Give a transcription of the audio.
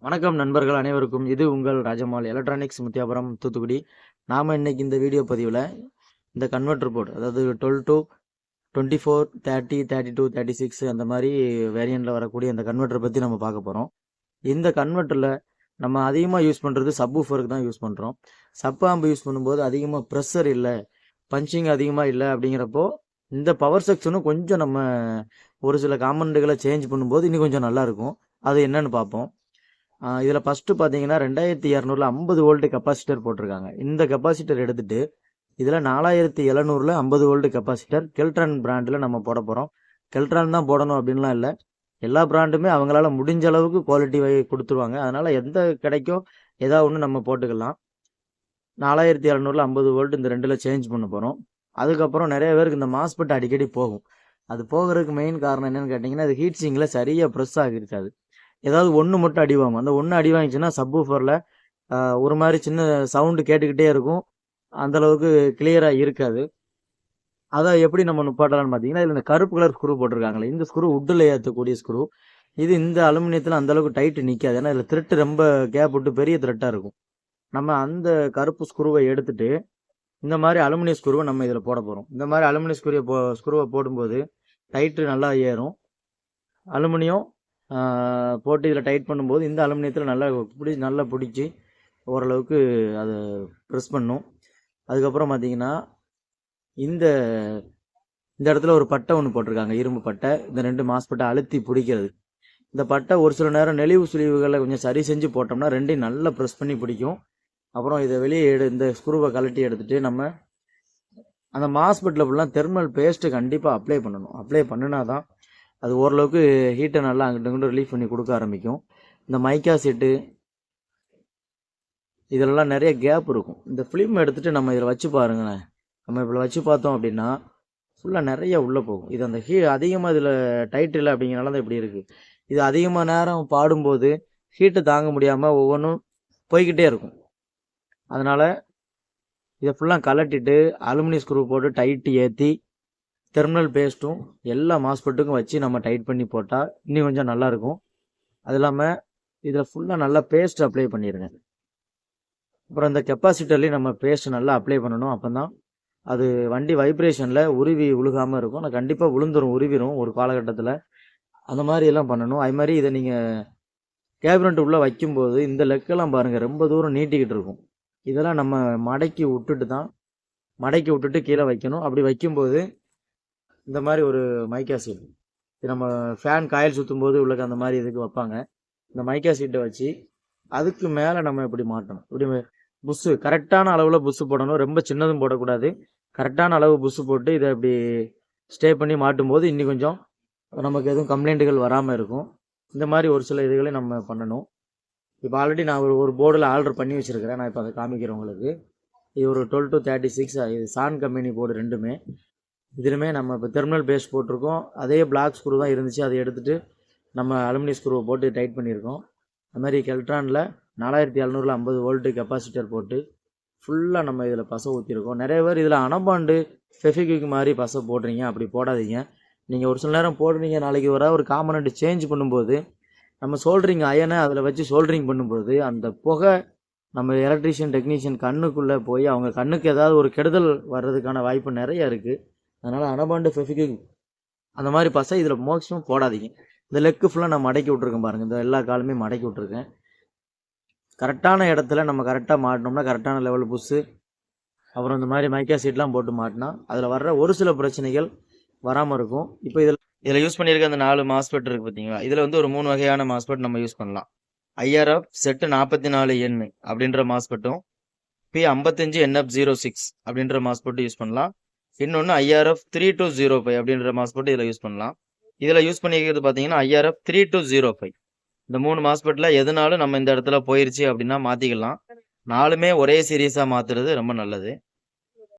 வணக்கம் நண்பர்கள் அனைவருக்கும். இது உங்கள் ராஜமால் எலக்ட்ரானிக்ஸ் முத்தியாபுரம் தூத்துக்குடி. நாம் இன்னைக்கு இந்த வீடியோ பதிவில் இந்த கன்வெர்ட்டர் போர்டு, அதாவது 12 to 24, 30, 32, 36 அந்த மாதிரி வேரியண்ட்டில் வரக்கூடிய இந்த கன்வெர்ட்டரை பற்றி நம்ம பார்க்க போகிறோம். இந்த கன்வெர்ட்டரில் நம்ம அதிகமாக யூஸ் பண்ணுறது சப்வூஃபருக்கு தான் யூஸ் பண்ணுறோம். சப் ஆம்பு யூஸ் பண்ணும்போது அதிகமாக ப்ரெஷர் இல்லை, பஞ்சிங் அதிகமாக இல்லை. அப்படிங்கிறப்போ இந்த பவர் செக்ஷனும் கொஞ்சம் நம்ம ஒரு சில காம்பனண்ட்டுகளை சேஞ்ச் பண்ணும்போது இன்னும் கொஞ்சம் நல்லாயிருக்கும். அது என்னன்னு பார்ப்போம். இதில் ஃபஸ்ட்டு பார்த்தீங்கன்னா 2200 50 வோல்ட் கெப்பாசிட்டர் போட்டிருக்காங்க. இந்த கெப்பாசிட்டர் எடுத்துகிட்டு இதில் 4700 50 வோல்ட் கெப்பாசிட்டர் கெல்ட்ரான் பிராண்டில் நம்ம போட போகிறோம். கெல்ட்ரான் தான் போடணும் அப்படின்லாம் இல்லை, எல்லா பிராண்டுமே அவங்களால முடிஞ்ச அளவுக்கு குவாலிட்டி கொடுத்துருவாங்க. அதனால் எந்த கிடைக்கோ ஏதாவது ஒன்று நம்ம போட்டுக்கலாம். 4700 50 வோல்ட் இந்த ரெண்டில் சேஞ்ச் பண்ண போகிறோம். அதுக்கப்புறம் நிறைய பேருக்கு இந்த மாஸ்பெட் அடிக்கடி போகும். அது போகிறதுக்கு மெயின் காரணம் என்னென்னு கேட்டிங்கன்னா, அது ஹீட் சிங்கில் சரியாக ப்ரெஸ் ஆகிருக்காது. ஏதாவது ஒன்று மட்டும் அடி வாங்கும். அந்த ஒன்று அடி வாங்கிச்சுன்னா சப்வூஃபரில் ஒரு மாதிரி சின்ன சவுண்டு கேட்டுக்கிட்டே இருக்கும், அந்தளவுக்கு கிளியராக இருக்காது. அதை எப்படி நம்ம நுப்பாட்டலான்னு பார்த்தீங்கன்னா, இதில் இந்த கருப்பு கலர் ஸ்க்ரூ போட்டிருக்காங்களே, இந்த ஸ்க்ரூ வுட்டில் ஏற்றக்கூடிய ஸ்க்ரூ. இது இந்த அலுமினியத்தில் அந்தளவுக்கு டைட்டு நிற்காது. ஏன்னா இதில் த்ரெட்டு ரொம்ப கேப் விட்டு பெரிய த்ரெட்டாக இருக்கும். நம்ம அந்த கருப்பு ஸ்க்ரூவை எடுத்துகிட்டு இந்த மாதிரி அலுமினிய ஸ்க்ரூவை நம்ம இதில் போட போகிறோம். இந்த மாதிரி அலுமினிய ஸ்க்ரூவை போடும்போது டைட்டு நல்லா ஏறும். அலுமினியம் போட்டு இதில் டைட் பண்ணும்போது இந்த அலுமினியத்தில் நல்லா பிடிச்சி ஓரளவுக்கு அதை ப்ரெஸ் பண்ணும். அதுக்கப்புறம் பார்த்தீங்கன்னா இந்த இடத்துல ஒரு பட்டை ஒன்று போட்டிருக்காங்க, இரும்பு பட்டை. இந்த 2 மாஸ்பெட்டை அழுத்தி பிடிக்கிறது. இந்த பட்டை ஒரு சில நேரம் நெளிவு சுழிவுகளை கொஞ்சம் சரி செஞ்சு போட்டோம்னா ரெண்டையும் நல்லா ப்ரெஸ் பண்ணி பிடிக்கும். அப்புறம் இதை வெளியே இந்த ஸ்க்ரூவை கழட்டி எடுத்துகிட்டு நம்ம அந்த மாஸ்பெட்டில் ஃபுல்லாக தெர்மல் பேஸ்ட்டு கண்டிப்பாக அப்ளை பண்ணணும். அப்ளை பண்ணினா தான் அது ஓரளவுக்கு ஹீட்டை நல்லா அங்கிட்ட இங்கிட்ட ரிலீஃப் பண்ணி கொடுக்க ஆரம்பிக்கும். இந்த மைக்கா செட்டு இதெல்லாம் நிறைய கேப் இருக்கும். இந்த ஃபிலிம் எடுத்துகிட்டு நம்ம இதில் வச்சு பாருங்களேன். நம்ம இப்படி வச்சு பார்த்தோம் அப்படின்னா ஃபுல்லாக நிறைய உள்ளே போகும். இது அந்த அதிகமாக இதில் டைட் இல்லை அப்படிங்கிறனால தான் இப்படி இருக்குது. இது அதிகமாக நேரம் பாடும்போது ஹீட்டு தாங்க முடியாமல் ஒவ்வொன்றும் போய்கிட்டே இருக்கும். அதனால் இதை ஃபுல்லாக கலட்டிட்டு அலுமினியம் ஸ்க்ரூ போட்டு டைட்டு ஏற்றி தெர்மினல் பேஸ்ட்டும் எல்லா மாஸ்பெட்டுக்கும் வச்சு நம்ம டைட் பண்ணி போட்டால் இன்னும் கொஞ்சம் நல்லாயிருக்கும். அது இல்லாமல் இதில் ஃபுல்லாக நல்லா பேஸ்ட் அப்ளை பண்ணிடுங்க. அப்புறம் இந்த கெப்பாசிட்டர்லேயும் நம்ம பேஸ்ட் நல்லா அப்ளை பண்ணணும். அப்போ தான் அது வண்டி வைப்ரேஷனில் உருவி உழுகாமல் இருக்கும். நான் கண்டிப்பாக உருவிடும் ஒரு காலகட்டத்தில். அந்த மாதிரி எல்லாம் பண்ணணும். அது மாதிரி இதை நீங்கள் கேபினட் உள்ளே வைக்கும்போது இந்த லெக்கெல்லாம் பாருங்கள், ரொம்ப தூரம் நீட்டிக்கிட்டு இருக்கும். இதெல்லாம் நம்ம மடக்கி விட்டுட்டு கீழே வைக்கணும். அப்படி வைக்கும்போது இந்த மாதிரி ஒரு மைக்கா சீட், இது நம்ம ஃபேன் காயில் சுற்றும் போது உள்ளக்க அந்த மாதிரி இதுக்கு வைப்பாங்க. இந்த மைக்கா சீட்டை வச்சு அதுக்கு மேலே நம்ம இப்படி மாட்டணும். இப்படி புஷ்ஷு கரெக்டான அளவில் புஷ்ஷு போடணும். ரொம்ப சின்னதும் போடக்கூடாது. கரெக்டான அளவு புஷ்ஷு போட்டு இதை இப்படி ஸ்டே பண்ணி மாட்டும்போது இன்னும் கொஞ்சம் நமக்கு எதுவும் கம்ப்ளைண்ட்டுகள் வராமல் இருக்கும். இந்த மாதிரி ஒரு சில இதுகளை நம்ம பண்ணணும். இப்போ ஆல்ரெடி நான் ஒரு போர்டில் ஆர்டர் பண்ணி வச்சுருக்கிறேன். நான் இப்போ அதை காமிக்கிறேன் உங்களுக்கு. இது ஒரு 12 to 36 இது சான் கம்பெனி போர்டு ரெண்டுமே. இதுலுமே நம்ம இப்போ தெர்மினல் பேஸ்ட் போட்டிருக்கோம். அதே பிளாக் ஸ்க்ரூ தான் இருந்துச்சு, அதை எடுத்துகிட்டு நம்ம அலுமினியம் ஸ்க்ரூவை போட்டு டைட் பண்ணியிருக்கோம். அது மாதிரி கெல்ட்ரானில் 4700 50 வோல்ட்டு கெப்பாசிட்டர் போட்டு ஃபுல்லாக நம்ம இதில் பசை ஊற்றிருக்கோம். நிறைய பேர் இதில் அனபாண்டு ஃபெஃபிக்விக் மாதிரி பசை போடுறீங்க. அப்படி போடாதீங்க. நீங்கள் ஒரு சில நேரம் போடுறீங்க, நாளைக்கு ஒரு காம்பனண்ட் சேஞ்ச் பண்ணும்போது நம்ம சோல்ட்ரிங் அயனை அதில் வச்சு சோல்ட்ரிங் பண்ணும்போது அந்த புகை நம்ம எலக்ட்ரீஷியன் டெக்னீஷியன் கண்ணுக்குள்ளே போய் அவங்க கண்ணுக்கு ஏதாவது ஒரு கெடுதல் வர்றதுக்கான வாய்ப்பு நிறைய இருக்குது. அதனால் அனபாண்டு ஃபெஃபிக்விக் அந்த மாதிரி பசை இதில் மேக்ஸிமம் போடாதீங்க. இந்த லெக்கு ஃபுல்லாக நான் மடக்கி விட்ருக்கேன் பாருங்கள். இந்த எல்லா காலுமே மடக்கி விட்ருக்கேன். கரெக்டான இடத்துல நம்ம கரெக்டாக மாட்டினோம்னா கரெக்டான லெவல் புஷ்ஷு, அப்புறம் இந்த மாதிரி மைக்கா சீட்லாம் போட்டு மாட்டினா அதில் வர்ற ஒரு சில பிரச்சனைகள் வராமல் இருக்கும். இப்போ இதில் யூஸ் பண்ணியிருக்க அந்த 4 மாஸ்பெட் இருக்குது பார்த்தீங்களா, இதில் ஒரு 3 வகையான மாஸ்பெட் நம்ம யூஸ் பண்ணலாம். IRF செட்டு 44N அப்படின்ற மாஸ்பெட்டும், P55NF06 அப்படின்ற மாஸ்பெட்டும் யூஸ் பண்ணலாம். இன்னொன்று IRF 3205 அப்படின்ற மாஸ்பெட் இதில் யூஸ் பண்ணலாம். இதில் யூஸ் பண்ணிக்கிறது பார்த்தீங்கன்னா IRF 3205. இந்த 3 மாஸ்பெட்டில் எதுனாலும் நம்ம இந்த இடத்துல போயிருச்சு அப்படின்னா மாற்றிக்கலாம். 4மே ஒரே சீரியஸாக மாற்றுறது ரொம்ப நல்லது.